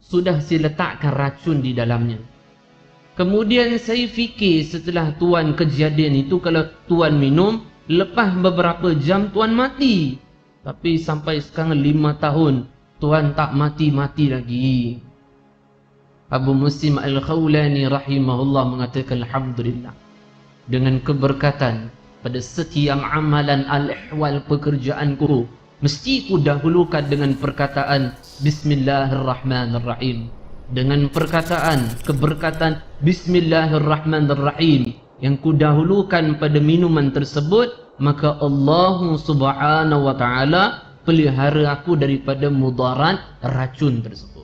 sudah saya letakkan racun di dalamnya. Kemudian saya fikir setelah tuan kejadian itu, kalau tuan minum, lepas beberapa jam tuan mati. Tapi sampai sekarang 5 tahun, tuan tak mati-mati lagi. Abu Muslim Al-Khawlani rahimahullah mengatakan, alhamdulillah, dengan keberkatan pada setiap amalan al-ihwal pekerjaanku, mesti ku dahulukan dengan perkataan Bismillahirrahmanirrahim. Dengan perkataan keberkatan Bismillahirrahmanirrahim yang ku dahulukan pada minuman tersebut, maka Allah Subhanahu wa ta'ala pelihara aku daripada mudarat racun tersebut.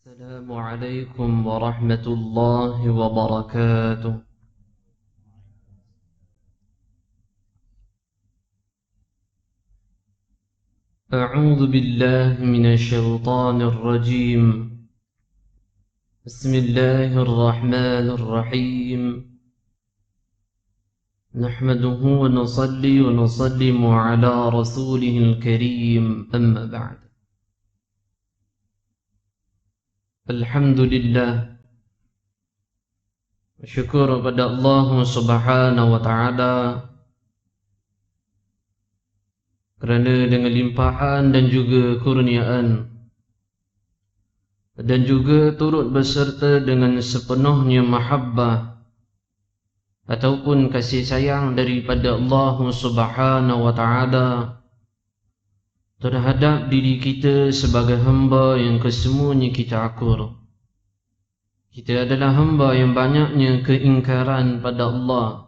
Assalamualaikum warahmatullahi wabarakatuh. أعوذ بالله من الشيطان الرجيم. بسم الله الرحمن الرحيم. نحمده ونصلي ونسلم على رسوله الكريم. أما بعد. الحمد لله. Syukur kepada Allah Subhanahu wa ta'ala kerana dengan limpahan dan juga kurniaan dan juga turut berserta dengan sepenuhnya mahabbah ataupun kasih sayang daripada Allah Subhanahu wa ta'ala terhadap diri kita sebagai hamba yang kesemuanya kita akur. Kita adalah hamba yang banyaknya keingkaran pada Allah.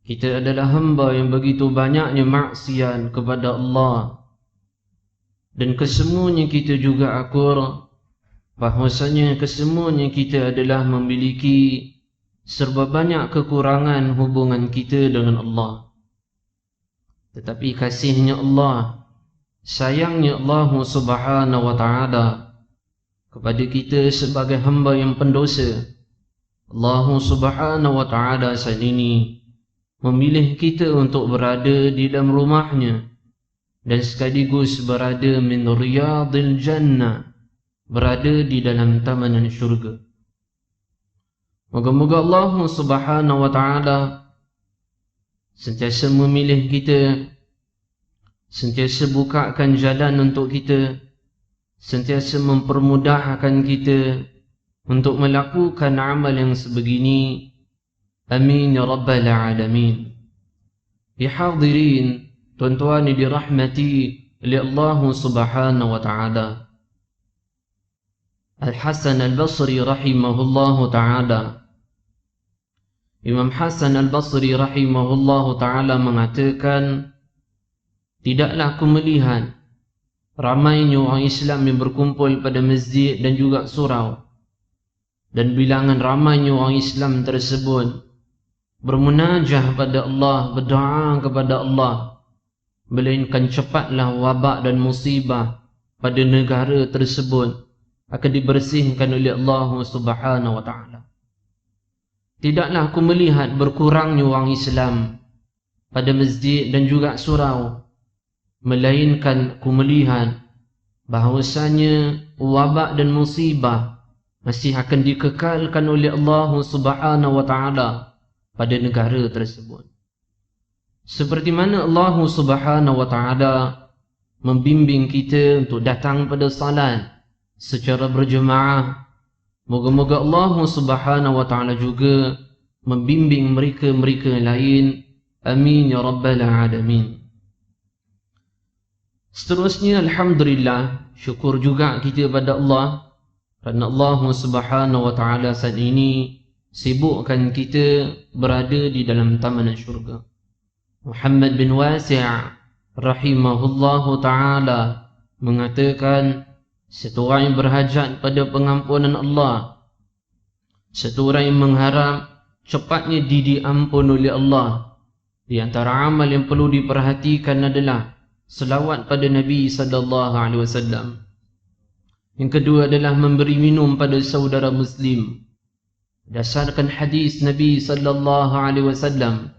Kita adalah hamba yang begitu banyaknya maksiat kepada Allah. Dan kesemuanya kita juga akur bahwasanya kesemuanya kita adalah memiliki serba banyak kekurangan hubungan kita dengan Allah. Tetapi kasihnya Allah, sayangnya Allah Subhanahu wa ta'ala kepada kita sebagai hamba yang pendosa, Allah Subhanahu wa ta'ala saat ini memilih kita untuk berada di dalam rumahnya dan sekaligus berada min riyadil jannah, berada di dalam tamanan syurga. Moga-moga Allah Subhanahu wa ta'ala sentiasa memilih kita, sentiasa bukakan jalan untuk kita, sentiasa mempermudahkan kita untuk melakukan amal yang sebegini. Amin ya rabbal alamin. Ya hadirin, tuan-tuan yang dirahmati oleh Allah Subhanahu wa ta'ala, Al-Hasan Al-Basri rahimahullahu ta'ala, Imam Hasan Al-Basri rahimahullahu ta'ala mengatakan, tidaklah aku melihat ramainya orang Islam yang berkumpul pada masjid dan juga surau, dan bilangan ramainya orang Islam tersebut bermunajah pada Allah, berdoa kepada Allah, melainkan cepatlah wabak dan musibah pada negara tersebut akan dibersihkan oleh Allah Subhanahu wa ta'ala. Tidaklah aku melihat berkurangnya orang Islam pada masjid dan juga surau, melainkan aku melihat bahawasanya wabak dan musibah masih akan dikekalkan oleh Allah Subhanahu wa ta'ala pada negara tersebut. Seperti mana Allah Subhanahu wa ta'ala membimbing kita untuk datang pada salat secara berjemaah, moga-moga Allah Subhanahu wa ta'ala juga membimbing mereka-mereka lain. Amin ya rabbal alamin. Seterusnya, alhamdulillah, syukur juga kita pada Allah kerana Allah Subhanahu wa ta'ala saat ini sibukkan kita berada di dalam tamanan syurga. Muhammad bin Wasi' rahimahullahu ta'ala mengatakan, satu orang yang berhajat pada pengampunan Allah, satu orang yang mengharap cepatnya diampun oleh Allah, di antara amal yang perlu diperhatikan adalah selawat pada Nabi sallallahu alaihi wasallam. Yang kedua adalah memberi minum pada saudara muslim. Berdasarkan hadis Nabi sallallahu alaihi wasallam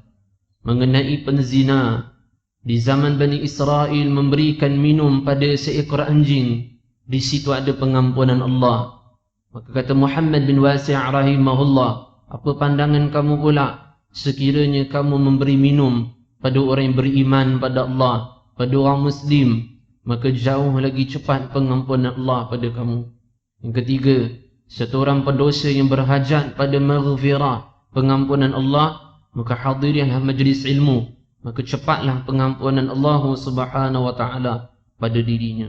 mengenai penzina. Di zaman Bani Israel memberikan minum pada seekor anjing, di situ ada pengampunan Allah. Maka kata Muhammad bin Wasi' rahimahullah, apa pandangan kamu pula sekiranya kamu memberi minum pada orang yang beriman pada Allah, pada orang Muslim, maka jauh lagi cepat pengampunan Allah pada kamu. Yang ketiga, satu orang pendosa yang berhajat pada maghfirah, pengampunan Allah, maka hadirilah majlis ilmu, maka cepatlah pengampunan Allah Subhanahu wa taala pada dirinya.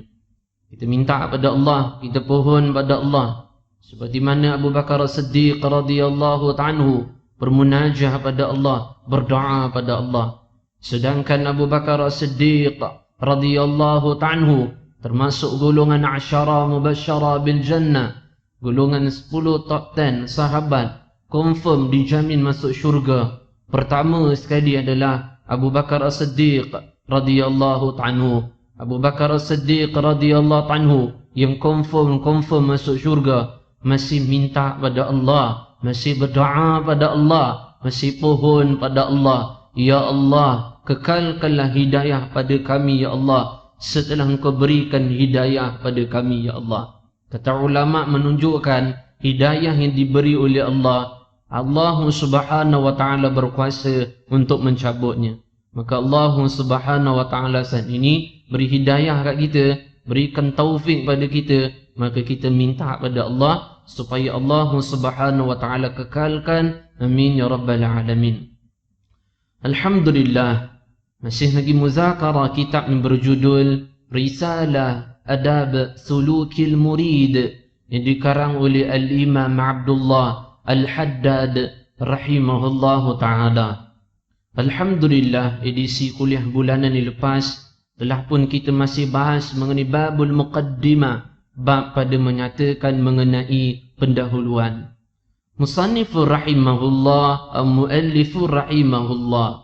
Kita minta pada Allah, kita pohon pada Allah, seperti mana Abu Bakar As-Siddiq radhiyallahu anhu bermunajah pada Allah, berdoa pada Allah. Sedangkan Abu Bakar As-Siddiq radhiyallahu anhu termasuk golongan 10 mubasysyara bil jannah, golongan 10 top 10 sahabat confirm dijamin masuk syurga. Pertama sekali adalah Abu Bakar As-Siddiq radhiyallahu anhu. Abu Bakar As-Siddiq radhiyallahu anhu yang confirm masuk syurga, masih minta pada Allah, masih berdoa pada Allah, masih pohon pada Allah, ya Allah, kekalkanlah hidayah pada kami ya Allah setelah Engkau berikan hidayah pada kami ya Allah. Kata ulama menunjukkan hidayah yang diberi oleh Allah, Allah Subhanahu wa taala berkuasa untuk mencabutnya. Maka Allah Subhanahu wa taala saat ini beri hidayah kat kita, berikan taufik pada kita, maka kita minta pada Allah supaya Allah Subhanahu wa taala kekalkan. Amin ya rabbal alamin. Alhamdulillah, masih lagi muzakarah kitab yang berjudul Risalah Adab Sulukil Murid yang dikarang oleh Al-Imam Abdullah Al-Haddad rahimahullahu ta'ala. Alhamdulillah, edisi kuliah bulanan yang lepas telah pun kita masih bahas mengenai babul muqaddimah, bab pada menyatakan mengenai pendahuluan. Musannifur rahimahullah, muallifur rahimahullah,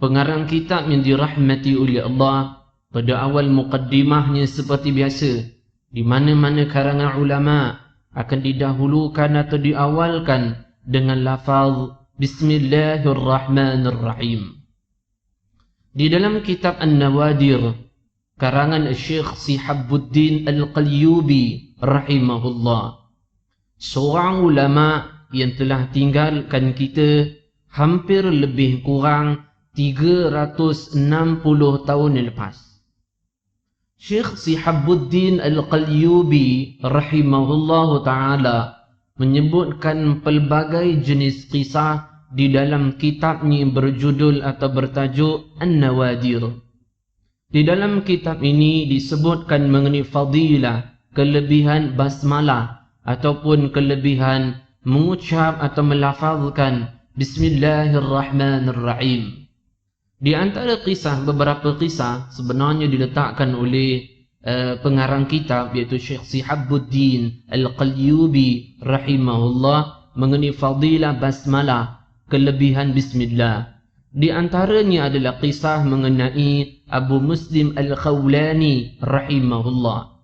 pengarang kitab yang dirahmati oleh Allah, pada awal muqaddimahnya seperti biasa, di mana-mana karangan ulama akan didahulukan atau diawalkan dengan lafaz Bismillahirrahmanirrahim. Di dalam kitab An-Nawadir karangan Syekh Sihabuddin Al-Qalyubi rahimahullah, seorang ulama yang telah tinggalkan kita hampir lebih kurang 360 tahun yang lepas. Syekh Sihabuddin Al-Qalyubi rahimahullahu ta'ala menyebutkan pelbagai jenis kisah di dalam kitabnya yang berjudul atau bertajuk An-Nawadir. Di dalam kitab ini disebutkan mengenai fadilah, kelebihan basmalah ataupun kelebihan mengucap atau melafazkan Bismillahirrahmanirrahim. Di antara kisah, beberapa kisah sebenarnya diletakkan oleh pengarang kitab iaitu Syekh Sihabuddin Al-Qalyubi rahimahullah mengenai fadilah basmalah, kelebihan bismillah. Di antaranya adalah kisah mengenai Abu Muslim Al-Khawlani rahimahullah.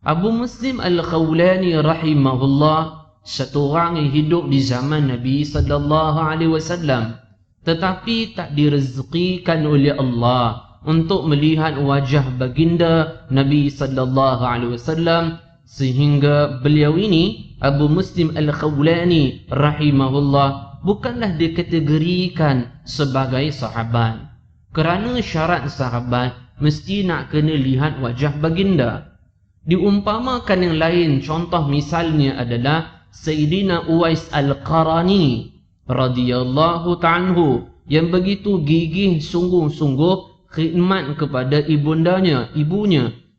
Abu Muslim Al-Khawlani rahimahullah satu orang yang hidup di zaman Nabi sallallahu alaihi wasallam, tetapi tak direzekikan oleh Allah untuk melihat wajah baginda Nabi sallallahu alaihi wasallam, sehingga beliau ini Abu Muslim Al-Khawlani rahimahullah bukanlah dikategorikan sebagai sahabat, kerana syarat sahabat mesti nak kena lihat wajah baginda. Diumpamakan yang lain, contoh misalnya adalah Sayyidina Uwais Al-Qarani radhiyallahu ta'anhu yang begitu gigih sungguh-sungguh khidmat kepada ibunya,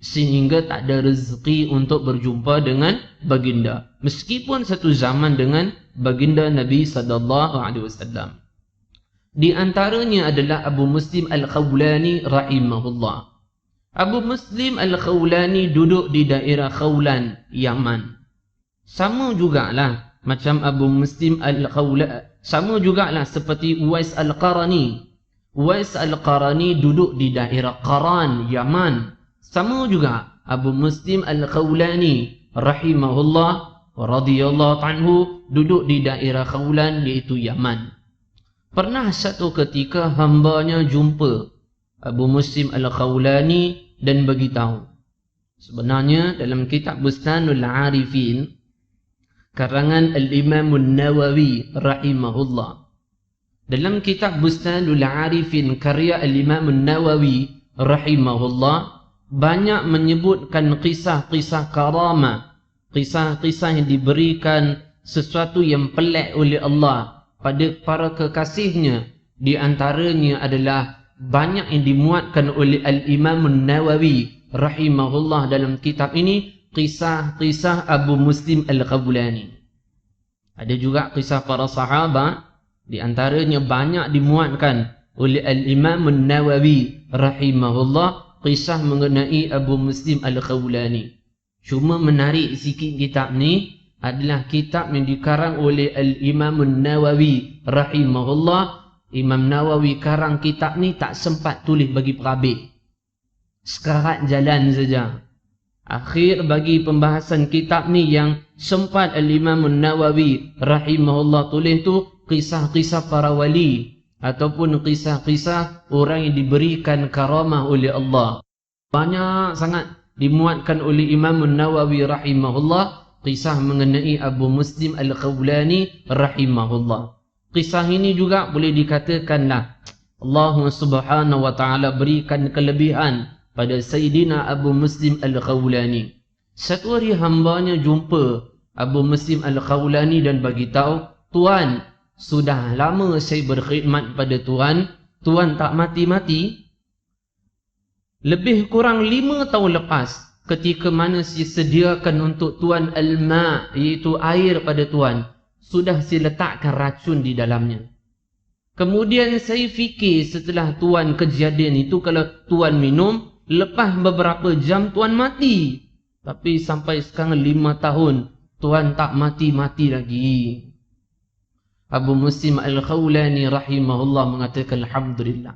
sehingga tak ada rezeki untuk berjumpa dengan baginda, meskipun satu zaman dengan baginda Nabi sallallahu alaihi wasallam. Di antaranya adalah Abu Muslim Al-Khawlani rahimahullah. Abu Muslim Al-Khawlani duduk di daerah Khawlan, Yaman. Sama jugalah macam Abu Muslim Al-Khawlani, sama jugalah seperti Uwais Al-Qarani. Uwais Al-Qarani duduk di daerah Qaran, Yaman. Sama juga Abu Muslim Al-Khawlani rahimahullah wa radhiyallahu anhu duduk di daerah Khawlan iaitu Yaman. Pernah satu ketika hambanya jumpa Abu Muslim Al-Khawlani dan beritahu, sebenarnya dalam kitab Bustanul Arifin karangan Al-Imam Nawawi rahimahullah, dalam kitab Bustanul Arifin karya Al-Imam Nawawi rahimahullah, banyak menyebutkan kisah-kisah karamah, kisah-kisah yang diberikan sesuatu yang pelik oleh Allah pada para kekasihnya. Di antaranya adalah banyak yang dimuatkan oleh Al-Imam Nawawi rahimahullah dalam kitab ini, kisah-kisah Abu Muslim Al-Khawlani. Ada juga kisah para sahabat, di antaranya banyak dimuatkan oleh Al-Imam Nawawi rahimahullah, kisah mengenai Abu Muslim Al-Khawlani. Cuma menarik sikit kitab ni adalah kitab yang dikarang oleh Al-Imam Nawawi rahimahullah. Imam Nawawi karang kitab ni tak sempat tulis bagi perabik, sekarat jalan saja. Akhir bagi pembahasan kitab ni yang sempat Al-Imam Nawawi rahimahullah tulis tu kisah-kisah para wali ataupun kisah-kisah orang yang diberikan karamah oleh Allah. Banyak sangat dimuatkan oleh Imam Nawawi rahimahullah kisah mengenai Abu Muslim Al-Khawlani rahimahullah. Kisah ini juga boleh dikatakanlah Allah Subhanahu wa taala berikan kelebihan pada Sayyidina Abu Muslim Al-Khawlani. Satu hari hambanya jumpa Abu Muslim Al-Khawlani dan beritahu, "Tuan, sudah lama saya berkhidmat pada Tuan, Tuan tak mati-mati. Lebih kurang 5 tahun lepas, ketika mana saya sediakan untuk Tuan al-ma', iaitu air pada Tuan, sudah saya letakkan racun di dalamnya. Kemudian saya fikir setelah Tuan kejadian itu, kalau Tuan minum, lepas beberapa jam Tuan mati. Tapi sampai sekarang 5 tahun, Tuan tak mati-mati lagi." Abu Muslim Al-Khawlani rahimahullah mengatakan, "Alhamdulillah,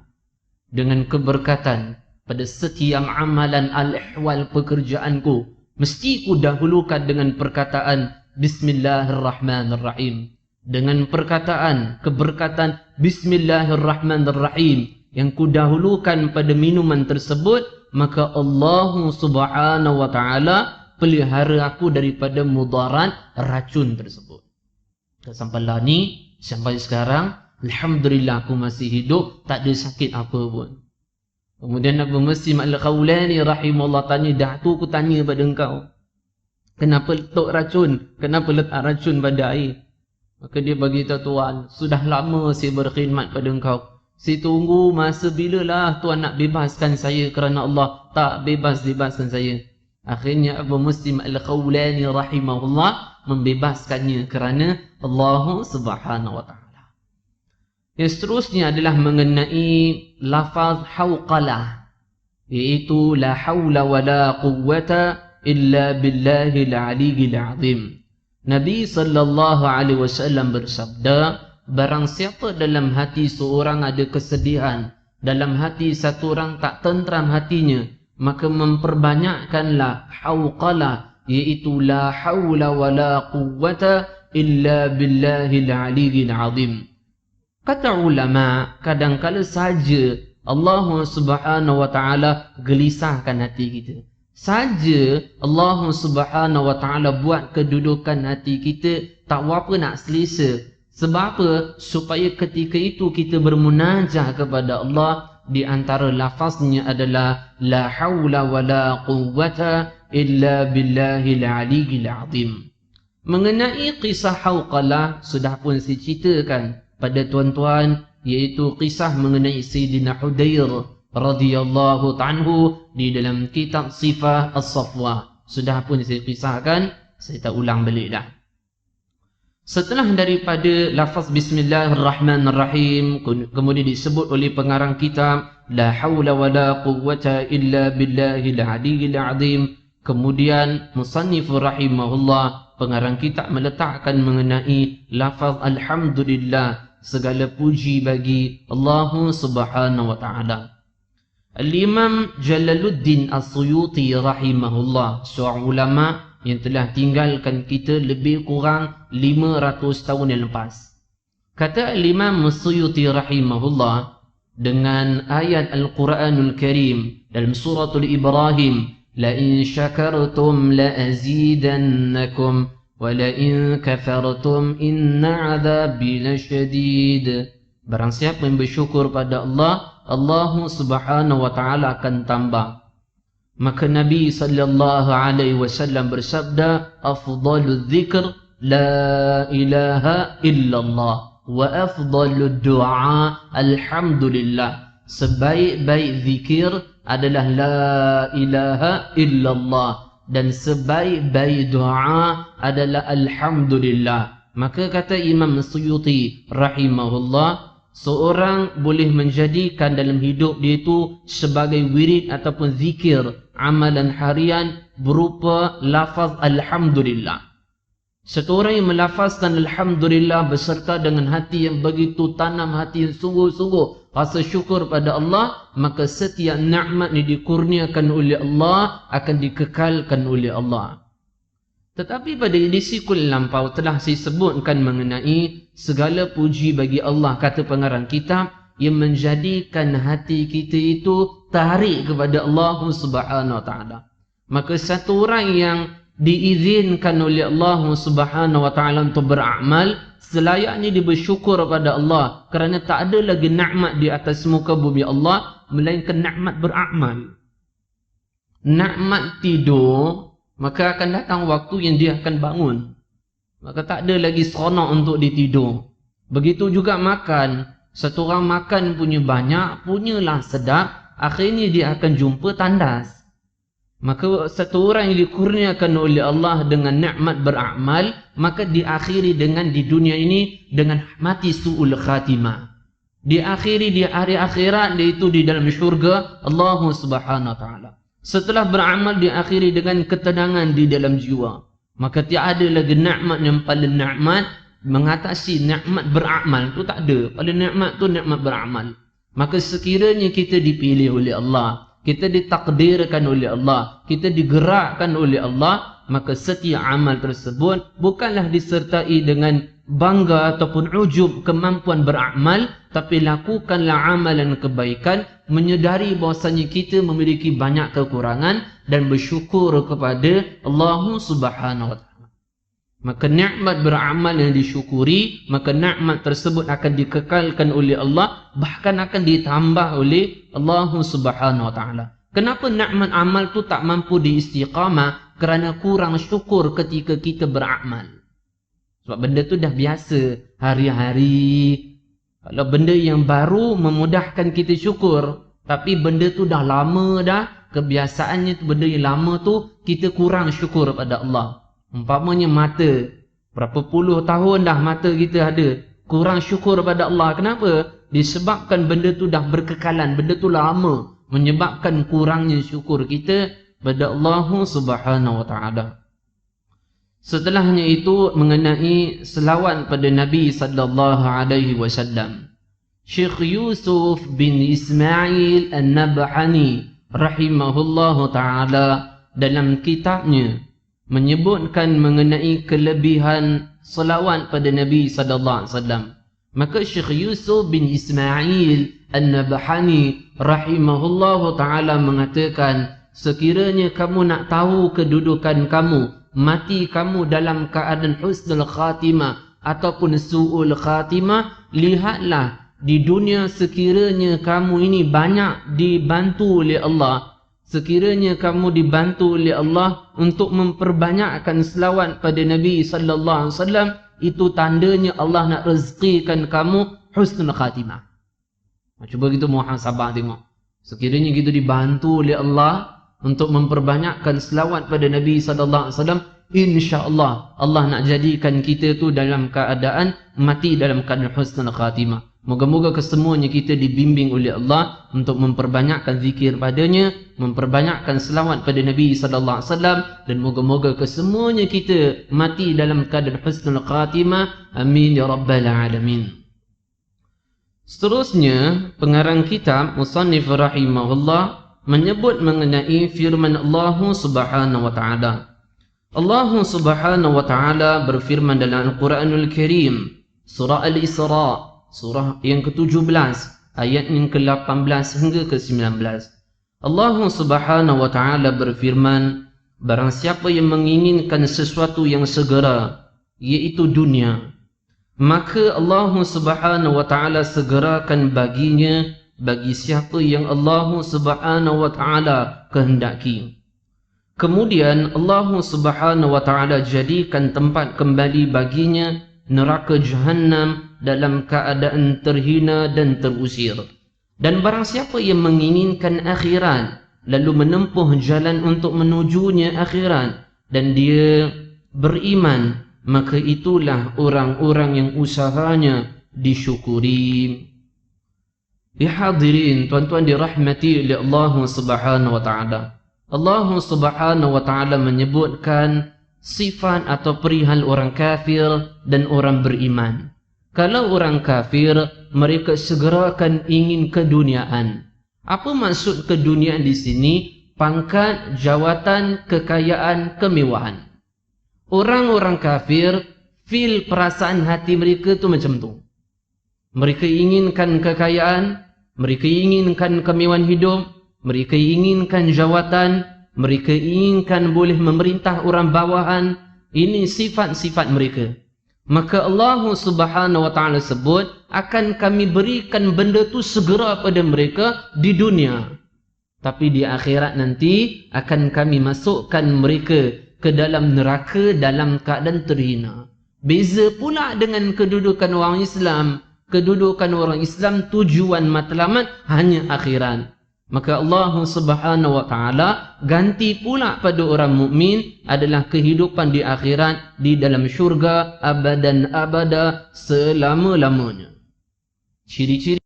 dengan keberkatan pada setiap amalan al-ihwal pekerjaanku, mesti ku dahulukan dengan perkataan Bismillahirrahmanirrahim. Dengan perkataan keberkatan Bismillahirrahmanirrahim yang ku dahulukan pada minuman tersebut, maka Allah Subhanahu wa taala pelihara aku daripada mudarat racun tersebut." Sampailah ni, sampai sekarang alhamdulillah aku masih hidup, tak ada sakit apa pun. Kemudian Abu Muslim Al-Khawlani rahimahullah tanya, "Dah tu aku tanya pada engkau, kenapa letak racun? Kenapa letak racun pada air?" Maka dia beritahu, "Tuan, sudah lama saya berkhidmat pada engkau. Saya tunggu masa bilalah Tuan nak bebaskan saya kerana Allah tak bebaskan saya." Akhirnya Abu Muslim Al-Khawlani rahimahullah membebaskannya kerana Allah Subhanahu wa taala. Yang seterusnya adalah mengenai lafaz hawqalah, iaitu la hawla wa la quwwata illa billahil aliyyil azim. Nabi sallallahu alaihi wasallam bersabda, barang siapa dalam hati seorang ada kesedihan, dalam hati satu orang tak tentram hatinya, maka memperbanyakkanlah hawqalah, iaitu la hawla wa la quwwata illa billahil aliyyil azim. Kata ulama, kadang-kala saja Allah Subhanahu wa taala gelisahkan hati kita. Saja Allah Subhanahu wa taala buat kedudukan hati kita tak apa nak selesa. Sebab apa? Supaya ketika itu kita bermunajah kepada Allah, di antara lafaznya adalah la haula wa la quwwata illa billahil aliyyil azim. Mengenai kisah hawqalah sudah pun saya ceritakan pada tuan-tuan, iaitu kisah mengenai Sayyidina Hudair radhiyallahu anhu di dalam kitab Sifah As-Safwa. Sudah pun saya kisahkan, saya tak ulang balik dah. Setelah daripada lafaz Bismillahirrahmanirrahim, kemudian disebut oleh pengarang kitab la haula wa la quwwata illa billahil aliyyil azim. Kemudian musannif rahimahullah, pengarang kitab, meletakkan mengenai lafaz alhamdulillah, segala puji bagi Allah Subhanahu wa taala. Al-Imam Jalaluddin As-Suyuti rahimahullah, seorang ulama yang telah tinggalkan kita lebih kurang 500 tahun yang lepas. Kata Imam Suyuti rahimahullah dengan ayat Al-Quranul Karim dalam suratul Ibrahim, la in syakartum la azidannakum wa la in kafartum inna adzabi lasyadid. Barang siapa yang bersyukur pada Allah, Allah Subhanahu wa taala akan tambah. Maka Nabi sallallahu alaihi wasallam bersabda, afdalul dzikr la ilaha illallah wa afdalud du'a alhamdulillah. Sebaik-baik zikir adalah la ilaha illallah dan sebaik-baik doa adalah alhamdulillah. Maka kata Imam Suyuti rahimahullah, seorang boleh menjadikan dalam hidup dia itu sebagai wirid ataupun zikir amalan harian berupa lafaz alhamdulillah. Seorang yang melafazkan alhamdulillah beserta dengan hati yang begitu tanam, hati yang sungguh-sungguh rasa syukur pada Allah, maka setiap nikmat yang dikurniakan oleh Allah akan dikekalkan oleh Allah. Tetapi pada edisi kuliah lampau telah saya sebutkan mengenai segala puji bagi Allah, kata pengarang kitab, yang menjadikan hati kita itu tarik kepada Allah Subhanahu wa taala. Maka satu orang yang diizinkan oleh Allah Subhanahu wa taala untuk beramal, selayaknya dia bersyukur kepada Allah kerana tak ada lagi nikmat di atas muka bumi Allah melainkan nikmat beramal. Nikmat tidur, maka akan datang waktu yang dia akan bangun. Maka tak ada lagi seronok untuk dia tidur. Begitu juga makan. Satu orang makan punya banyak, punyalah sedap, akhirnya dia akan jumpa tandas. Maka satu orang yang dikurniakan oleh Allah dengan nikmat beramal, maka diakhiri dengan di dunia ini dengan mati su'ul khatimah. Diakhiri di hari akhirat dia itu di dalam syurga Allah Subhanahu wa taala. Setelah beramal diakhiri dengan ketenangan di dalam jiwa. Maka tiada lagi nikmat yang paling nikmat mengatasi nikmat beramal, tu tak ada. Paling nikmat tu nikmat beramal. Maka sekiranya kita dipilih oleh Allah, kita ditakdirkan oleh Allah, kita digerakkan oleh Allah, maka setiap amal tersebut bukanlah disertai dengan bangga ataupun ujub kemampuan beramal, tapi lakukanlah amalan kebaikan, menyedari bahasanya kita memiliki banyak kekurangan dan bersyukur kepada Allah Subhanahu wa taala. Maka nikmat beramal yang disyukuri, maka nikmat tersebut akan dikekalkan oleh Allah, bahkan akan ditambah oleh Allah Subhanahu wa taala. Kenapa nikmat amal tu tak mampu diistiqamah? Kerana kurang syukur ketika kita beramal. Sebab benda tu dah biasa hari-hari. Kalau benda yang baru memudahkan kita syukur, tapi benda tu dah lama dah, kebiasaannya tu benda yang lama tu kita kurang syukur pada Allah. Umpamanya mata, berapa puluh tahun dah mata kita ada, kurang syukur pada Allah. Kenapa? Disebabkan benda tu dah berkekalan, benda tu lama, menyebabkan kurangnya syukur kita pada Allah Subhanahu wa taala. Setelahnya itu mengenai selawat pada Nabi sallallahu alaihi wasallam. Syekh Yusuf bin Ismail An-Nabhani rahimahullahu taala dalam kitabnya menyebutkan mengenai kelebihan selawat pada Nabi sallallahu alaihi wasallam. Maka Syekh Yusuf bin Ismail An-Nabhani rahimahullahu taala mengatakan, sekiranya kamu nak tahu kedudukan kamu, mati kamu dalam keadaan husnul khatimah ataupun su'ul khatimah, lihatlah di dunia sekiranya kamu ini banyak dibantu oleh Allah, sekiranya kamu dibantu oleh Allah untuk memperbanyakkan selawat pada Nabi sallallahu alaihi wasallam, itu tandanya Allah nak rezekikan kamu husnul khatimah. Cuba kita muhasabah tengok. Sekiranya kita dibantu oleh Allah untuk memperbanyakkan selawat pada Nabi sallallahu alaihi wasallam, insya-Allah Allah nak jadikan kita tu dalam keadaan mati dalam keadaan husnul khatimah. Moga-moga kesemuanya kita dibimbing oleh Allah untuk memperbanyakkan zikir padanya, memperbanyakkan selawat pada Nabi sallallahu alaihi wasallam, dan moga-moga kesemuanya kita mati dalam keadaan husnul khatimah. Amin ya rabbal alamin. Seterusnya pengarang kitab musannif rahimahullah menyebut mengenai firman Allah Subhanahu wa taala. Allah Subhanahu wa taala berfirman dalam Al-Quranul Karim, surah Al-Isra, surah yang ke-17, ayat yang ke-18 hingga ke-19. Allah Subhanahu wa taala berfirman, barang siapa yang menginginkan sesuatu yang segera, yaitu dunia, maka Allah Subhanahu wa taala segerakan baginya bagi siapa yang Allah Subhanahu wa taala kehendaki. Kemudian Allah Subhanahu wa taala jadikan tempat kembali baginya neraka Jahannam dalam keadaan terhina dan terusir. Dan barang siapa yang menginginkan akhirat lalu menempuh jalan untuk menujunya akhirat dan dia beriman, maka itulah orang-orang yang usahanya disyukuri. Hadirin tuan-tuan dirahmati oleh Allah Subhanahu wa taala. Allah Subhanahu wa taala menyebutkan sifat atau perihal orang kafir dan orang beriman. Kalau orang kafir, mereka segerakan ingin keduniaan. Apa maksud keduniaan di sini? Pangkat, jawatan, kekayaan, kemewahan. Orang-orang kafir, feel perasaan hati mereka tu macam tu. Mereka inginkan kekayaan, mereka inginkan kemewahan hidup, mereka inginkan jawatan, mereka inginkan boleh memerintah orang bawahan. Ini sifat-sifat mereka. Maka Allah Subhanahu wa taala sebut, akan kami berikan benda tu segera pada mereka di dunia. Tapi di akhirat nanti akan kami masukkan mereka ke dalam neraka dalam keadaan terhina. Beza pula dengan kedudukan orang Islam. Kedudukan orang Islam tujuan matlamat hanya akhirat. Maka Allah Subhanahu wa taala ganti pula pada orang mukmin adalah kehidupan di akhirat di dalam syurga abadan abada selama-lamanya. Ciri-ciri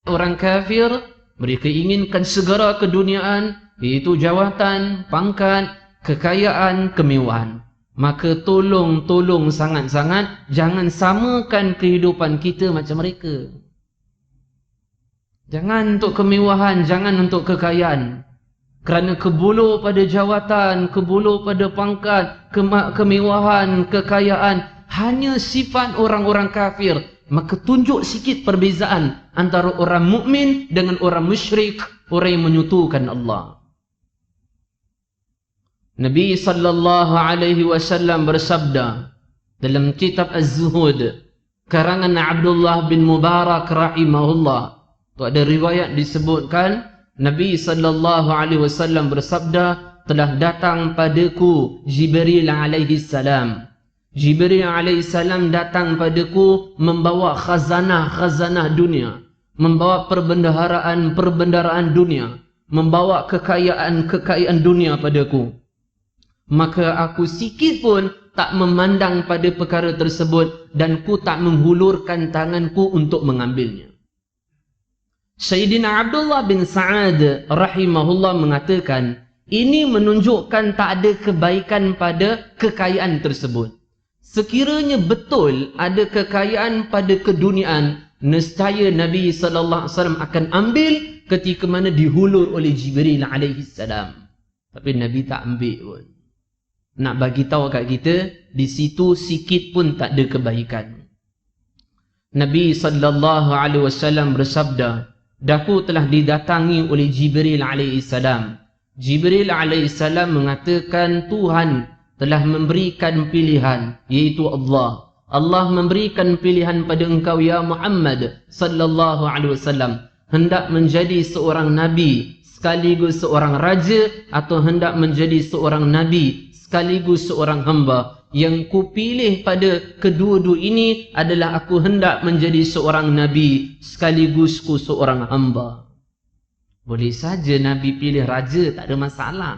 orang kafir, mereka inginkan segera keduniaan, iaitu jawatan, pangkat, kekayaan, kemewahan. Maka tolong sangat-sangat jangan samakan kehidupan kita macam mereka. Jangan untuk kemewahan, jangan untuk kekayaan. Kerana kebulu pada jawatan, kebulu pada pangkat, kemewahan, kekayaan hanya sifat orang-orang kafir. Maka tunjuk sikit perbezaan antara orang mukmin dengan orang musyrik, orang yang menyekutukan Allah. Nabi sallallahu alaihi wasallam bersabda dalam kitab Az-Zuhud karangan Abdullah bin Mubarak rahimahullah. Tu ada riwayat disebutkan Nabi sallallahu alaihi wasallam bersabda, telah datang padaku Jibril alaihi salam. Jibril alaihi salam datang padaku membawa khazanah dunia, membawa perbendaharaan dunia, membawa kekayaan dunia padaku. Maka aku sikit pun tak memandang pada perkara tersebut dan ku tak menghulurkan tanganku untuk mengambilnya. Sayyidina Abdullah bin Sa'ad rahimahullah mengatakan, ini menunjukkan tak ada kebaikan pada kekayaan tersebut. Sekiranya betul ada kekayaan pada keduniaan, nescaya Nabi sallallahu alaihi wasallam akan ambil ketika mana dihulur oleh Jibril alaihi salam. Tapi Nabi tak ambil pun. Nak bagi tahu kat kita, di situ sikit pun tak ada kebaikan. Nabi sallallahu alaihi wasallam bersabda, "Daku telah didatangi oleh Jibril alaihi salam. Jibril alaihi salam mengatakan Tuhan telah memberikan pilihan, iaitu Allah. Allah memberikan pilihan pada engkau ya Muhammad sallallahu alaihi wasallam, hendak menjadi seorang nabi sekaligus seorang raja atau hendak menjadi seorang nabi sekaligus seorang hamba. Yang ku pilih pada kedua-dua ini adalah aku hendak menjadi seorang nabi sekaligus ku seorang hamba." Boleh saja Nabi pilih raja, tak ada masalah.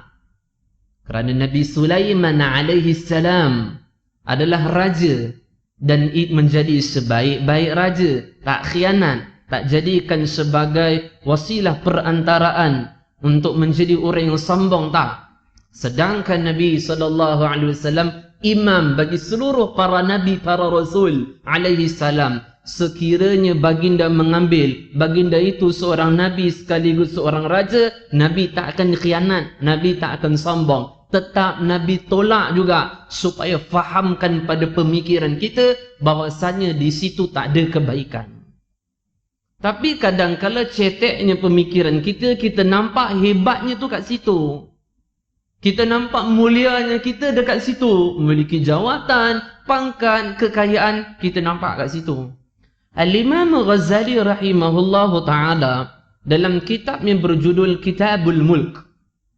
Kerana Nabi Sulaiman alaihi salam adalah raja dan menjadi sebaik-baik raja, tak khianat, tak jadikan sebagai wasilah perantaraan untuk menjadi orang yang sombong, tak. Sedangkan Nabi SAW imam bagi seluruh para nabi, para rasul alaihi salam. Sekiranya baginda mengambil baginda itu seorang nabi sekaligus seorang raja, Nabi tak akan khianat, Nabi tak akan sombong. tetap Nabi tolak juga supaya fahamkan pada pemikiran kita bahawasanya di situ tak ada kebaikan. Tapi kadang-kala ceteknya pemikiran kita, kita nampak hebatnya tu kat situ. Kita nampak mulianya kita dekat situ. Memiliki jawatan, pangkat, kekayaan, kita nampak kat situ. Al-Imam Ghazali rahimahullahu ta'ala dalam kitab yang berjudul Kitabul Mulk,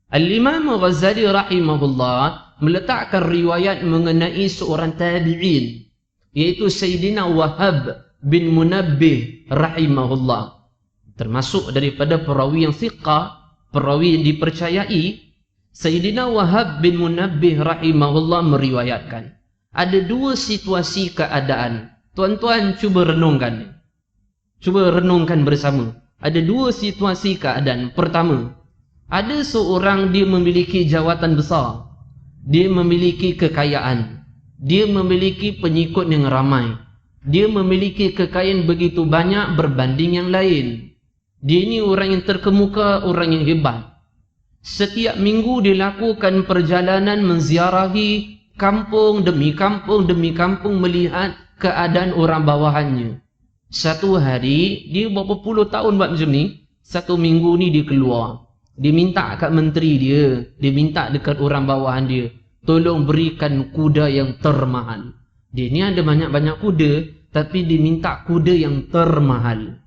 Al-Imam Ghazali rahimahullah meletakkan riwayat mengenai seorang tabi'in, iaitu Sayyidina Wahab bin Munabbih rahimahullah. Termasuk daripada perawi yang thiqah, perawi yang dipercayai. Sayyidina Wahab bin Munabbih rahimahullah meriwayatkan ada dua situasi keadaan. Tuan-tuan cuba renungkan. Cuba renungkan bersama. Ada dua situasi keadaan. Pertama, ada seorang dia memiliki jawatan besar. Dia memiliki kekayaan. Dia memiliki pengikut yang ramai. Dia memiliki kekayaan begitu banyak berbanding yang lain. Dia ini orang yang terkemuka, orang yang hebat. Setiap minggu dia lakukan perjalanan menziarahi kampung demi kampung melihat keadaan orang bawahannya. Satu hari, dia berapa puluh tahun buat macam ni. Satu minggu ni dia keluar. Dia minta kat menteri dia. Dia minta dekat orang bawahan dia. Tolong berikan kuda yang termahal. Dia ni ada banyak-banyak kuda. Tapi dia minta kuda yang termahal.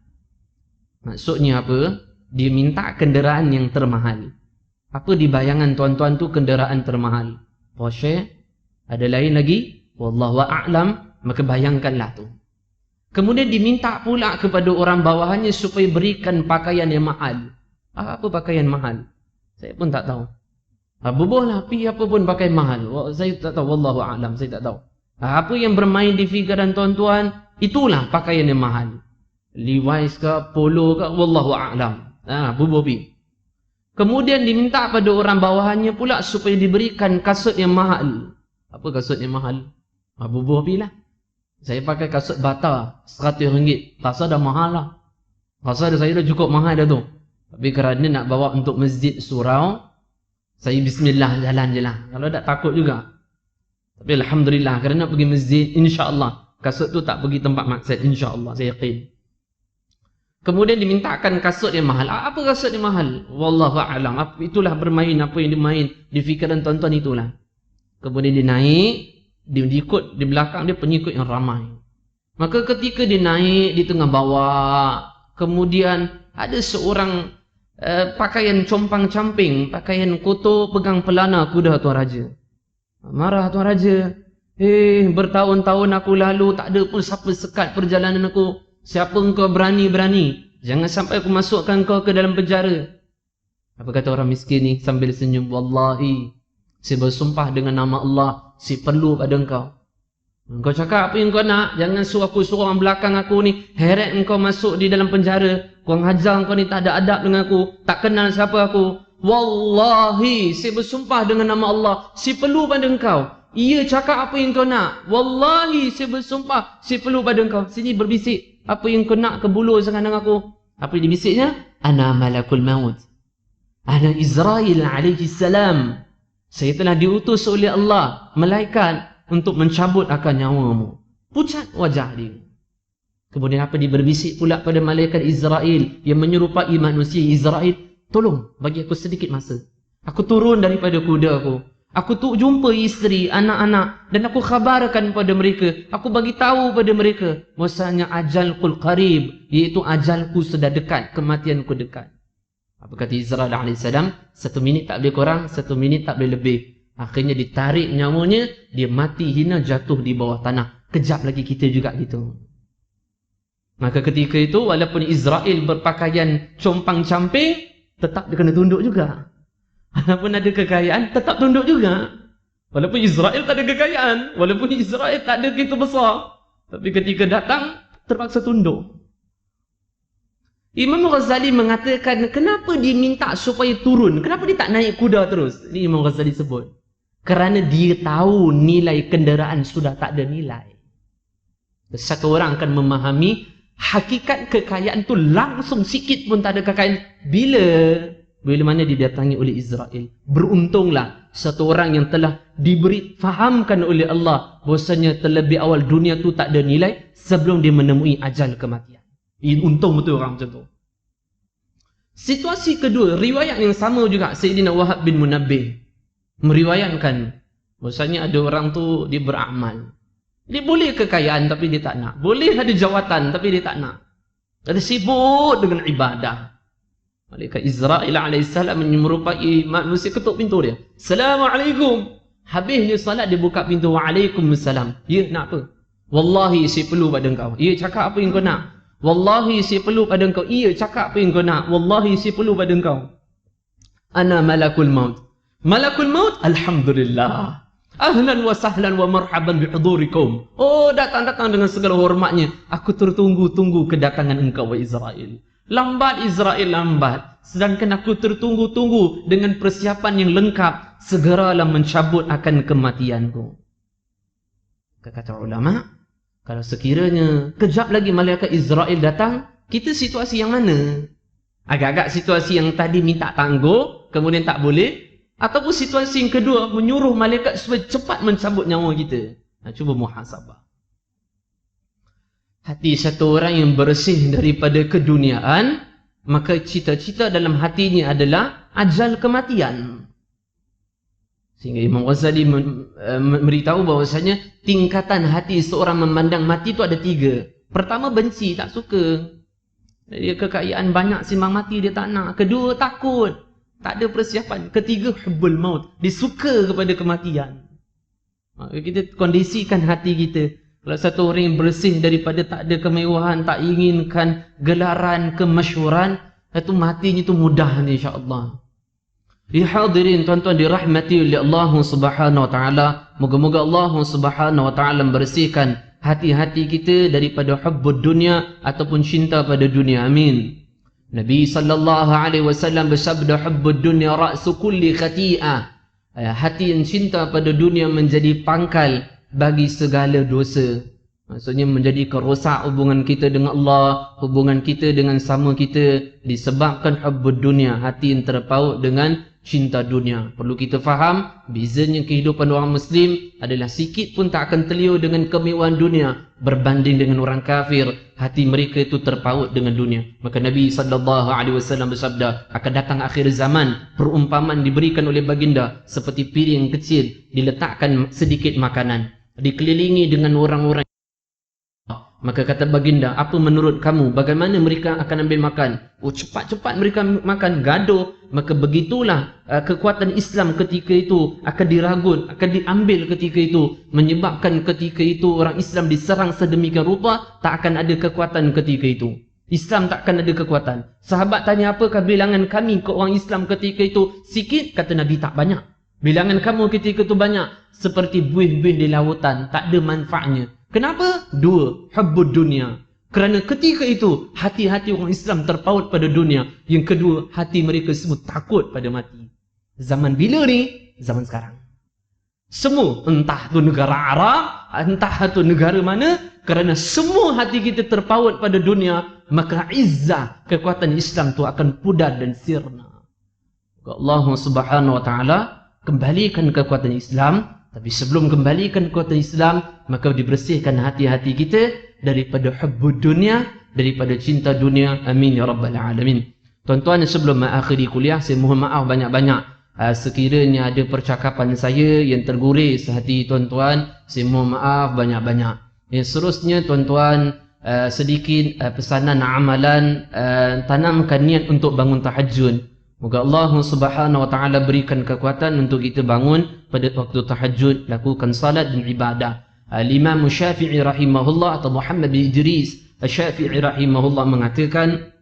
Maksudnya apa? Dia minta kenderaan yang termahal. Apa di bayangan tuan-tuan tu kenderaan termahal? Porsche? Ada lain lagi? Wallahu a'lam. Maka bayangkanlah tu. Kemudian diminta pula kepada orang bawahannya supaya berikan pakaian yang mahal. Apa pakaian mahal? Saya pun tak tahu. Bubuhlah pi apa pun pakaian mahal. Saya tak tahu. Wallahu a'lam. Saya tak tahu. Apa yang bermain di fikiran tuan-tuan, itulah pakaian yang mahal. Levi's ke, polo ke, wallahu a'lam. Bubuh pi. Kemudian diminta pada orang bawahannya pula supaya diberikan kasut yang mahal. Apa kasut yang mahal? Bubuh pi lah. Saya pakai kasut bata RM100. Rasa dah mahal lah. Rasa saya dah cukup mahal dah tu. Tapi kerana nak bawa untuk masjid surau, saya bismillah jalan je lah. Kalau tak takut juga. Tapi alhamdulillah kerana pergi masjid, insya-Allah kasut tu tak pergi tempat maksiat, insya-Allah saya yakin. Kemudian dimintakan kasut yang mahal. Apa kasut yang mahal? Wallahu a'lam. Itulah bermain apa yang dimain di fikiran tuan-tuan itulah. Kemudian dia naik, dia ikut di belakang dia pengikut yang ramai. Maka ketika dia naik di tengah bawah, kemudian ada seorang pakaian compang-camping, pakaian kotor pegang pelana kuda Tuan Raja. Marah Tuan Raja. Bertahun-tahun aku lalu tak ada pun siapa sekat perjalanan aku. Siapa engkau berani-berani? Jangan sampai aku masukkan kau ke dalam penjara. Apa kata orang miskin ni sambil senyum? Wallahi, saya bersumpah dengan nama Allah, saya perlu pada engkau. Engkau cakap apa yang kau nak. Jangan suruh orang belakang aku ni heret engkau masuk di dalam penjara. Kau hajar engkau ni tak ada adab dengan aku. Tak kenal siapa aku. Wallahi, saya bersumpah dengan nama Allah, saya perlu pada engkau. Ia cakap apa yang kau nak. Wallahi, saya bersumpah, saya perlu pada engkau. Sini berbisik. Apa yang kau nak kebulu sangat dengan aku. Apa yang dibisiknya? Ana malakul maut. Ana Israel alaihi salam. Saya telah diutus oleh Allah, malaikat, untuk mencabut akan nyawamu. Pucat wajah dia. Kemudian apa dia berbisik pula pada malaikat Israel yang menyerupai manusia Israel. Tolong bagi aku sedikit masa. Aku turun daripada kuda aku. Aku tu jumpa isteri, anak-anak, dan aku khabarkan pada mereka. Aku bagi tahu pada mereka bahwasanya ajalkul qarib, iaitu ajalku sudah dekat, kematianku dekat. Apa kata Israel alaihissalam? 1 minit tak boleh kurang, 1 minit tak boleh lebih. Akhirnya ditarik nyawanya, dia mati hina jatuh di bawah tanah. Kejap lagi kita juga gitu. Maka ketika itu walaupun Israel berpakaian compang-camping, tetap dia kena tunduk juga. Walaupun ada kekayaan, tetap tunduk juga. Walaupun Israel tak ada kekayaan, walaupun Israel tak ada begitu besar, tapi ketika datang, terpaksa tunduk. Imam Ghazali mengatakan, kenapa dia minta supaya turun? Kenapa dia tak naik kuda terus? Ini Imam Ghazali sebut. Kerana dia tahu nilai kenderaan sudah tak ada nilai. Satu orang akan memahami hakikat kekayaan tu langsung sikit pun tak ada kekayaan. Bila bila mana didatangi oleh Israel. Beruntunglah satu orang yang telah diberi fahamkan oleh Allah bahwasanya terlebih awal dunia tu tak ada nilai sebelum dia menemui ajal kematian. Ini untung betul orang macam tu. Situasi kedua, riwayat yang sama juga, Sayyidina Wahab bin Munabbih meriwayatkan bahwasanya ada orang tu dia beramal. Dia boleh kekayaan tapi dia tak nak. Boleh ada jawatan tapi dia tak nak. Dia sibuk dengan ibadah. Malaikat Israel alaihissalam menyerupai manusia, ketuk pintu dia. Assalamualaikum. Habis dia salat, dia buka pintu. Waalaikumsalam. Ya, nak apa? Wallahi saya perlu pada engkau. Ya, cakap apa yang kau nak? Wallahi saya perlu pada engkau. Ya, cakap apa yang kau nak? Wallahi saya perlu pada engkau. Ana malakul maut. Malakul maut, alhamdulillah. Ahlan wa sahlan wa marhaban bihudurikum. Oh, datang-datang dengan segala hormatnya. Aku tertunggu-tunggu kedatangan engkau, wa Israel. Lambat Israel, lambat. Sedangkan aku tertunggu-tunggu dengan persiapan yang lengkap. Segeralah mencabut akan kematianku. Kata ulama, kalau sekiranya kejap lagi malaikat Israel datang, kita situasi yang mana? Agak-agak situasi yang tadi minta tangguh, kemudian tak boleh. Ataupun situasi yang kedua, menyuruh malaikat supaya cepat mencabut nyawa kita. Cuba muhasabah. Hati satu orang yang bersih daripada keduniaan, maka cita-cita dalam hatinya adalah ajal kematian. Sehingga Imam Ghazali memberitahu bahwasanya tingkatan hati seorang memandang mati itu ada 3. Pertama, benci, tak suka. Dia kekayaan banyak, simbang mati dia tak nak. Kedua, takut. Tak ada persiapan. Ketiga, hubbul maut. Dia suka kepada kematian. Maka kita kondisikan hati kita. Kalau satu orang yang bersih daripada tak ada kemewahan, tak inginkan gelaran, kemasyhuran, itu matinya itu mudah ni, insya-Allah. Ya hadirin, tuan-tuan dirahmati oleh Allah Subhanahu wa taala. Moga-moga Allah Subhanahu wa taala membersihkan hati-hati kita daripada hubbud dunia ataupun cinta pada dunia. Amin. Nabi sallallahu alaihi wasallam bersabda, hubbud dunya ra'su kulli khati'ah. Hati yang cinta pada dunia menjadi pangkal bagi segala dosa. Maksudnya menjadi kerosak hubungan kita dengan Allah, hubungan kita dengan sama kita disebabkan hubbud dunya, hati yang terpaut dengan cinta dunia. Perlu kita faham, bezanya kehidupan orang Muslim adalah sikit pun tak akan terliur dengan kemewahan dunia berbanding dengan orang kafir. Hati mereka itu terpaut dengan dunia. Maka Nabi SAW bersabda, akan datang akhir zaman, perumpamaan diberikan oleh baginda seperti piring kecil, diletakkan sedikit makanan, dikelilingi dengan orang-orang. Maka kata baginda, apa menurut kamu? Bagaimana mereka akan ambil makan? Oh, cepat-cepat mereka makan, gaduh. Maka begitulah kekuatan Islam ketika itu akan diragut, akan diambil ketika itu. Menyebabkan ketika itu orang Islam diserang sedemikian rupa, tak akan ada kekuatan ketika itu. Islam tak akan ada kekuatan. Sahabat tanya, apakah bilangan kami ke orang Islam ketika itu? Sikit, kata Nabi, tak banyak. Bilangan kamu ketika itu banyak, seperti buih-buih di lautan, tak ada manfaatnya. Kenapa? 2, hubbud dunia. Kerana ketika itu hati-hati orang Islam terpaut pada dunia. Yang kedua, hati mereka semua takut pada mati. Zaman bila ni? Zaman sekarang. Semua, entah tu negara Arab, entah tu negara mana, kerana semua hati kita terpaut pada dunia, maka izzah kekuatan Islam tu akan pudar dan sirna. Allah Subhanahu wa taala kembalikan kekuatan Islam. Tapi sebelum kembalikan kekuatan Islam, maka dibersihkan hati-hati kita daripada hubbud dunia, daripada cinta dunia. Amin ya rabbal alamin. Tuan-tuan, sebelum mengakhiri kuliah, saya mohon maaf banyak-banyak sekiranya ada percakapan saya yang terguris hati tuan-tuan. Saya mohon maaf banyak-banyak. Yang seterusnya, tuan-tuan, sedikit pesanan amalan, tanamkan niat untuk bangun tahajud. Moga Allah Subhanahu wa taala berikan kekuatan untuk kita bangun pada waktu tahajud, lakukan salat dan ibadah. Imam Syafi'i rahimahullah atau Muhammad bin Idris Syafi'i rahimahullah mengatakan,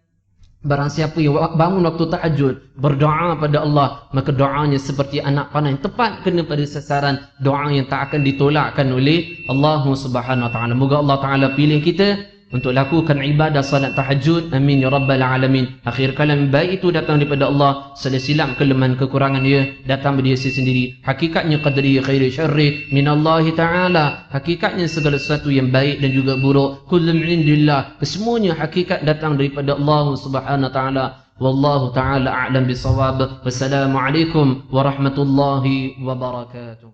barang siapa yang bangun waktu tahajud berdoa pada Allah, maka doanya seperti anak panah yang tepat kena pada sasaran, doa yang tak akan ditolakkan oleh Allah Subhanahu wa taala. Moga Allah taala pilih kita untuk lakukan ibadah salat tahajud. Amin ya rabbal alamin. Akhir kalam baik itu datang daripada Allah. Silap kelemahan kekurangan dia datang dari dia sendiri. Hakikatnya qadri khairi syarri min Allah taala. Hakikatnya segala sesuatu yang baik dan juga buruk kullu min indillah. Kesemuanya hakikat datang daripada Allah Subhanahu wa taala. Wallahu ta'ala a'lam bisawab. Wassalamu alaikum warahmatullahi wabarakatuh.